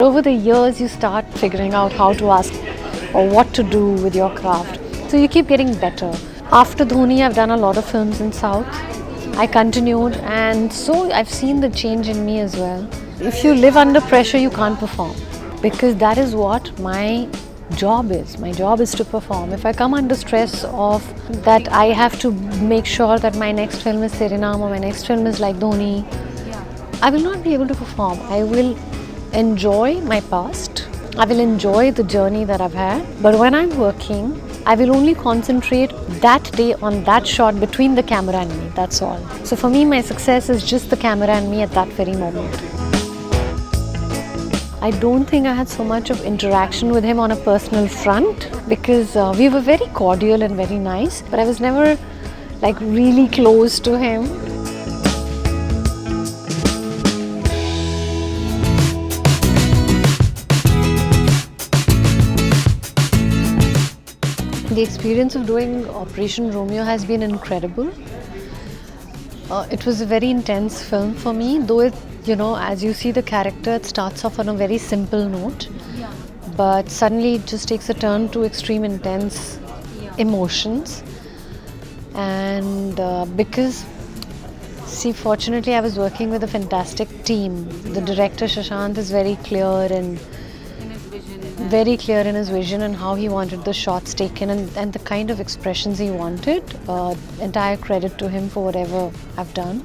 over the years you start figuring out how to ask or what to do with your craft. So you keep getting better. After Dhoni, I've done a lot of films in South. I continued, and so I've seen the change in me as well. If you live under pressure, you can't perform, because that is what my job is. My job is to perform. If I come under stress of that I have to make sure that my next film is Suriname or my next film is like Dhoni, I will not be able to perform. I will enjoy my past. I will enjoy the journey that I've had. But when I'm working, I will only concentrate that day on that shot between the camera and me. That's all. So for me, my success is just the camera and me at that very moment. I don't think I had so much of interaction with him on a personal front, because we were very cordial and very nice, but I was never like really close to him. The experience of doing Operation Romeo has been incredible. It was a very intense film for me, though it, as you see the character, it starts off on a very simple note, but suddenly it just takes a turn to extreme intense emotions. And because, fortunately I was working with a fantastic team. The director Shashant is very clear in his vision and how he wanted the shots taken and the kind of expressions he wanted. Entire credit to him for whatever I've done.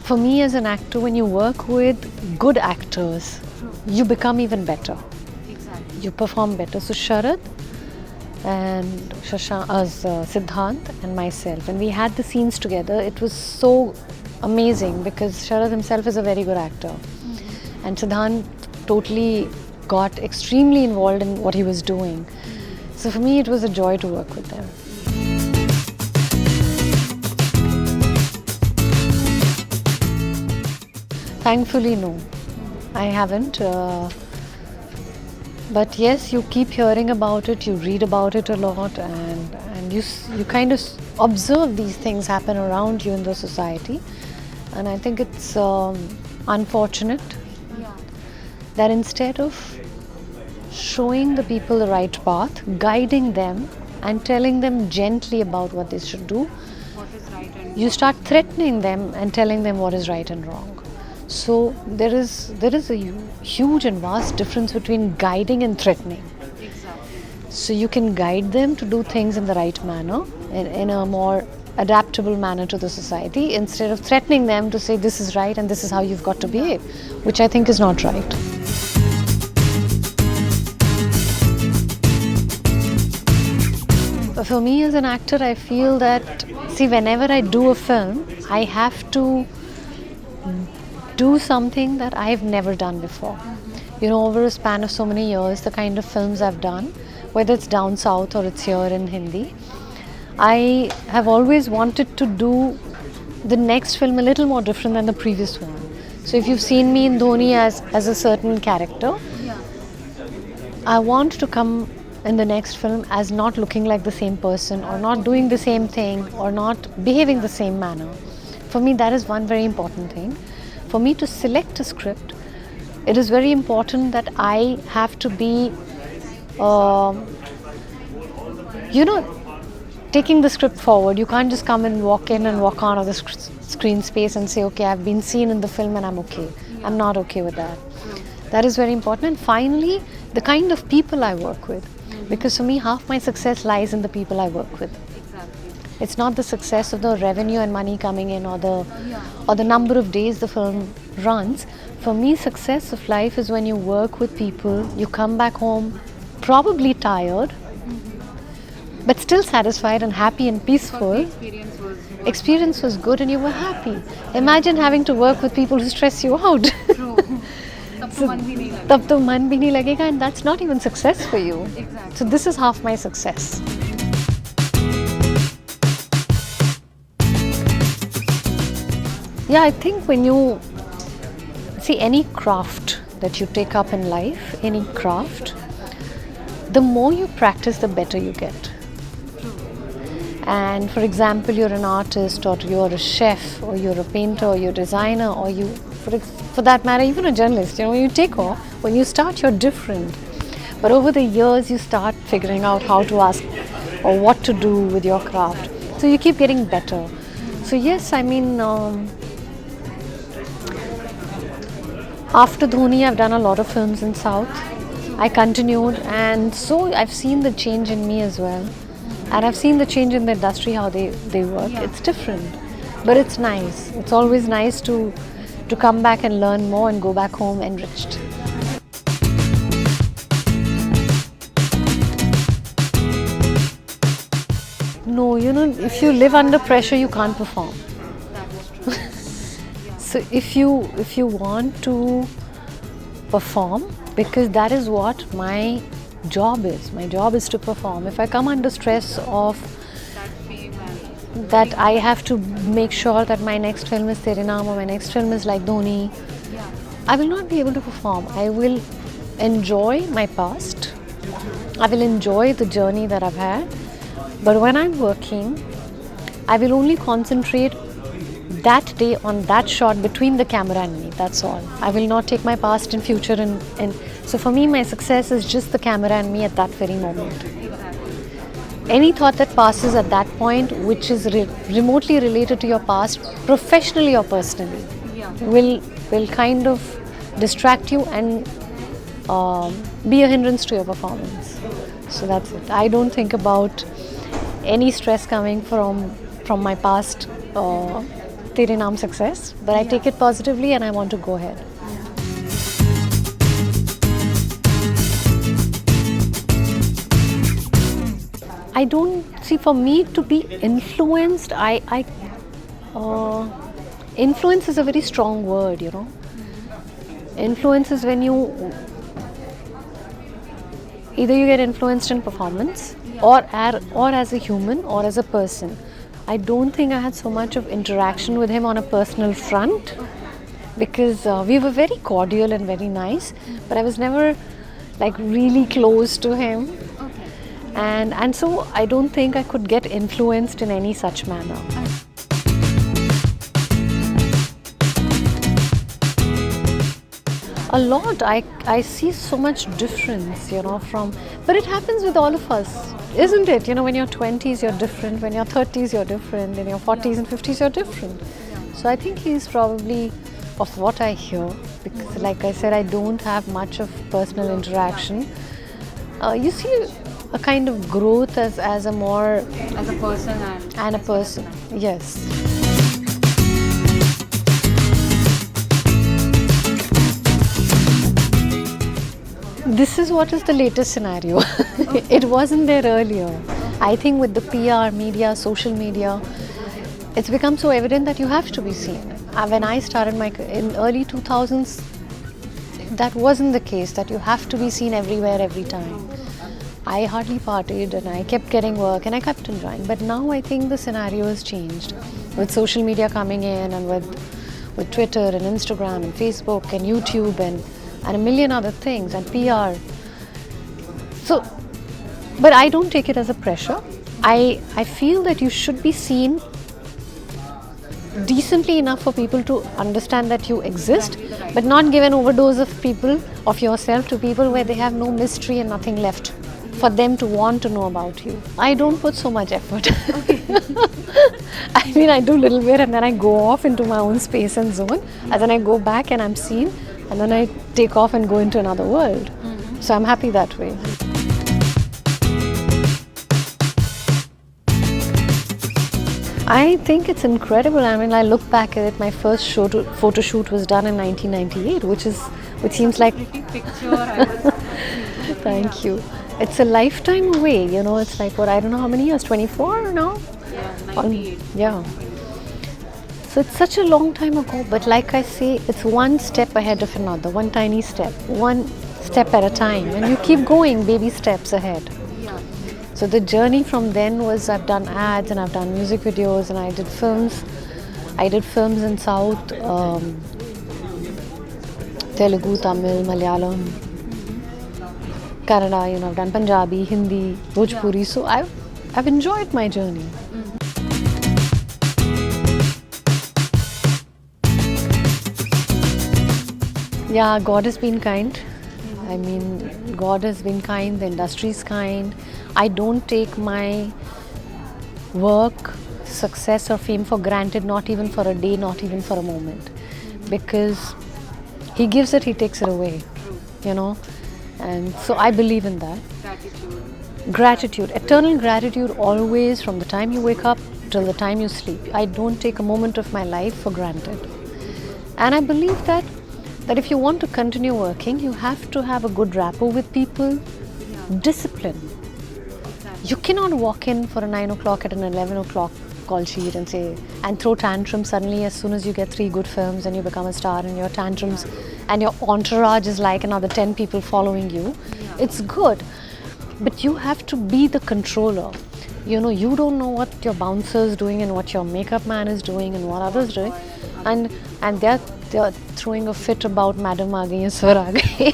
For me as an actor, when you work with good actors, you become even better. Exactly. You perform better. So Sharad and Siddhant and myself, and we had the scenes together. It was so amazing because Sharad himself is a very good actor, and Siddhant totally got extremely involved in what he was doing. So for me, it was a joy to work with them. Thankfully, no, I haven't. But yes, you keep hearing about it, you read about it a lot, and you kind of observe these things happen around you in the society. And I think it's unfortunate that instead of showing the people the right path, guiding them and telling them gently about what they should do, you start threatening them and telling them what is right and wrong. So there is a huge and vast difference between guiding and threatening. So you can guide them to do things in the right manner, in a more adaptable manner to the society, instead of threatening them to say this is right and this is how you've got to behave, which I think is not right. For me as an actor, I feel that, whenever I do a film, I have to do something that I've never done before. Over a span of so many years, the kind of films I've done, whether it's down south or it's here in Hindi, I have always wanted to do the next film a little more different than the previous one. So if you've seen me in Dhoni as a certain character, I want to come in the next film as not looking like the same person, or not doing the same thing, or not behaving the same manner. For me, that is one very important thing. For me to select a script, it is very important that I have to be, taking the script forward. You can't just come and walk in and walk out of the screen space and say, okay, I've been seen in the film and I'm okay. I'm not okay with that. That is very important. And finally, the kind of people I work with. Because for me, half my success lies in the people I work with. It's not the success of the revenue and money coming in, or the number of days the film runs. For me, success of life is when you work with people, you come back home probably tired, but still satisfied and happy and peaceful. Experience was good and you were happy. Imagine having to work with people who stress you out. Tab to man bhi nahi lagega, and that's not even success for you. Exactly. So this is half my success. Yeah, I think when you see any craft that you take up in life, any craft, the more you practice, the better you get. And for example, you're an artist, or you're a chef, or you're a painter, or you're a designer, or you for that matter, even a journalist, you know, when you take off, when you start, you're different. But over the years, you start figuring out how to ask or what to do with your craft. So you keep getting better. So yes, I mean, after Dhoni, I've done a lot of films in South. I continued, and so I've seen the change in me as well. And I've seen the change in the industry, how they work. It's different, but it's nice. It's always nice to come back and learn more and go back home enriched. No, you know, if you live under pressure, you can't perform. So if you want to perform, because that is what my job is. My job is to perform. If I come under stress of that I have to make sure that my next film is Tere Naam or my next film is like Dhoni, I will not be able to perform. I will enjoy my past. I will enjoy the journey that I've had. But when I'm working, I will only concentrate that day on that shot between the camera and me. That's all. I will not take my past and future and so for me, my success is just the camera and me at that very moment. Any thought that passes at that point, which is remotely related to your past, professionally or personally, will kind of distract you and be a hindrance to your performance. So that's it. I don't think about any stress coming from my past Tere Naam success, but I take it positively and I want to go ahead. I don't see, for me to be influenced, influence is a very strong word, you know. Influence is when either you get influenced in performance or as a human or as a person. I don't think I had so much of interaction with him on a personal front because we were very cordial and very nice, but I was never like really close to him. And so I don't think I could get influenced in any such manner. A lot. I see so much difference, you know, but it happens with all of us, isn't it? You know, when you're 20s, you're different. When you're 30s, you're different. In your 40s and 50s, you're different. So I think he's probably, of what I hear, because like I said, I don't have much of personal interaction. You see a kind of growth as a person and a person. Yes. This is what is the latest scenario. It wasn't there earlier. I think with the PR, media, social media, it's become so evident that you have to be seen. When I started in early 2000s, that wasn't the case, that you have to be seen everywhere, every time. I hardly partied and I kept getting work and I kept enjoying. But now I think the scenario has changed with social media coming in and with Twitter and Instagram and Facebook and YouTube and a million other things and PR. So, but I don't take it as a pressure. I feel that you should be seen decently enough for people to understand that you exist, but not give an overdose of yourself to people where they have no mystery and nothing left for them to want to know about you. I don't put so much effort. I mean, I do a little bit and then I go off into my own space and zone, and then I go back and I'm seen, and then I take off and go into another world. So I'm happy that way. I think it's incredible. I mean, I look back at it. My first photo shoot was done in 1998, which seems like. Thank you. It's a lifetime away. You know, it's like what, I don't know how many years. 24 now. Yeah, 98. Yeah. So it's such a long time ago. But like I say, it's one step ahead of another. One tiny step. One step at a time, and you keep going, baby steps ahead. So the journey from then was, I've done ads and I've done music videos and I did films. I did films in South, Telugu, Tamil, Malayalam, Kannada, you know, I've done Punjabi, Hindi, Bhojpuri. So I've enjoyed my journey. Yeah, God has been kind. I mean, God has been kind, the industry is kind. I don't take my work, success, or fame for granted, not even for a day, not even for a moment. Because He gives it, He takes it away, you know. And so I believe in that. Gratitude, eternal gratitude always from the time you wake up till the time you sleep. I don't take a moment of my life for granted. And I believe that if you want to continue working, you have to have a good rapport with people, discipline. You cannot walk in for a 9 o'clock at an 11 o'clock call sheet and throw tantrums suddenly as soon as you get 3 good films and you become a star, and your tantrums and your entourage is like another 10 people following you. It's good, but you have to be the controller. You know, you don't know what your bouncer is doing and what your makeup man is doing and what others doing, and they're throwing a fit about Madam aa gayi hai, sir aa gaye.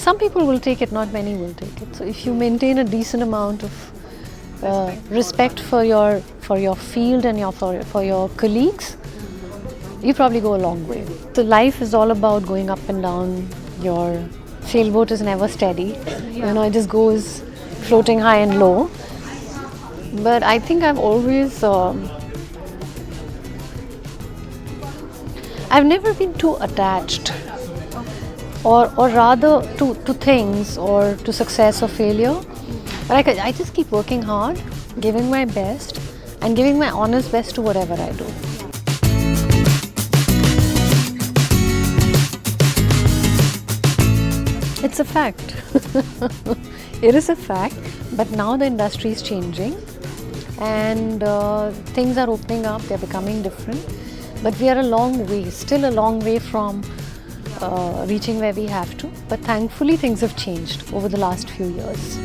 Some people will take it, not many will take it. So if you maintain a decent amount of respect for your field and for your colleagues, you probably go a long way. So life is all about going up and down. Your sailboat is never steady. You know, it just goes floating high and low. But I think I've always I've never been too attached, or rather to things or to success or failure. But I just keep working hard, giving my best, and giving my honest best to whatever I do. It's a fact. It is a fact. But now the industry is changing, and things are opening up. They're becoming different. But we are a long way, still a long way from reaching where we have to. But thankfully, things have changed over the last few years.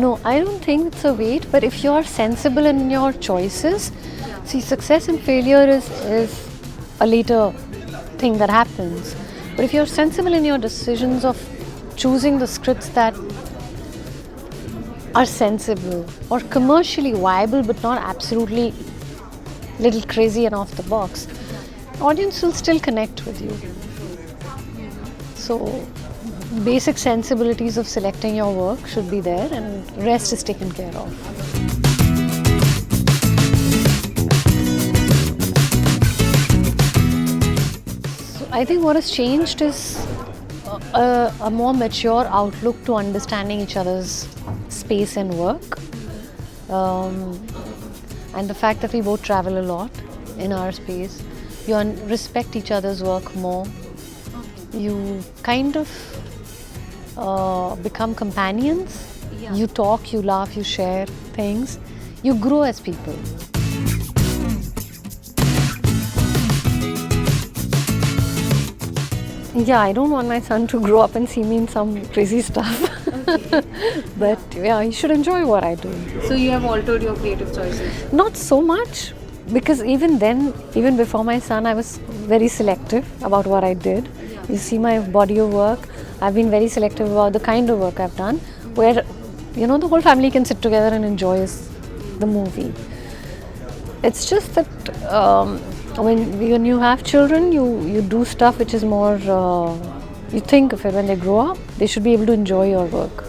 No, I don't think it's a weight. But if you're sensible in your choices, see, success and failure is a later thing that happens. But if you're sensible in your decisions of choosing the scripts that are sensible or commercially viable but not absolutely little crazy and off the box, audience will still connect with you. So basic sensibilities of selecting your work should be there, and rest is taken care of. So I think what has changed is a more mature outlook to understanding each other's space and work, and the fact that we both travel a lot in our space. You respect each other's work more. You kind of become companions. You talk, you laugh, you share things. You grow as people. Yeah, I don't want my son to grow up and see me in some crazy stuff. Okay. But yeah, he should enjoy what I do. So you have altered your creative choices? Not so much, because even then, even before my son, I was very selective about what I did. You see my body of work, I've been very selective about the kind of work I've done, where, you know, the whole family can sit together and enjoy the movie. It's just that when you have children, you do stuff which is more, you think of it when they grow up, they should be able to enjoy your work.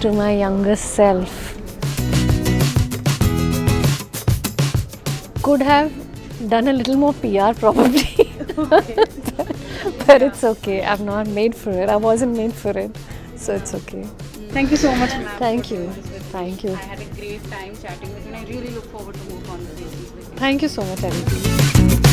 To my youngest self, could have done a little more PR probably. Okay. But it's okay. I'm not made for it. I wasn't made for it. So it's okay. Thank you so much, ma'am. Thank you. Thank you. I had a great time chatting with you, and I really look forward to more conversations with you. Thank you so much, Aditi.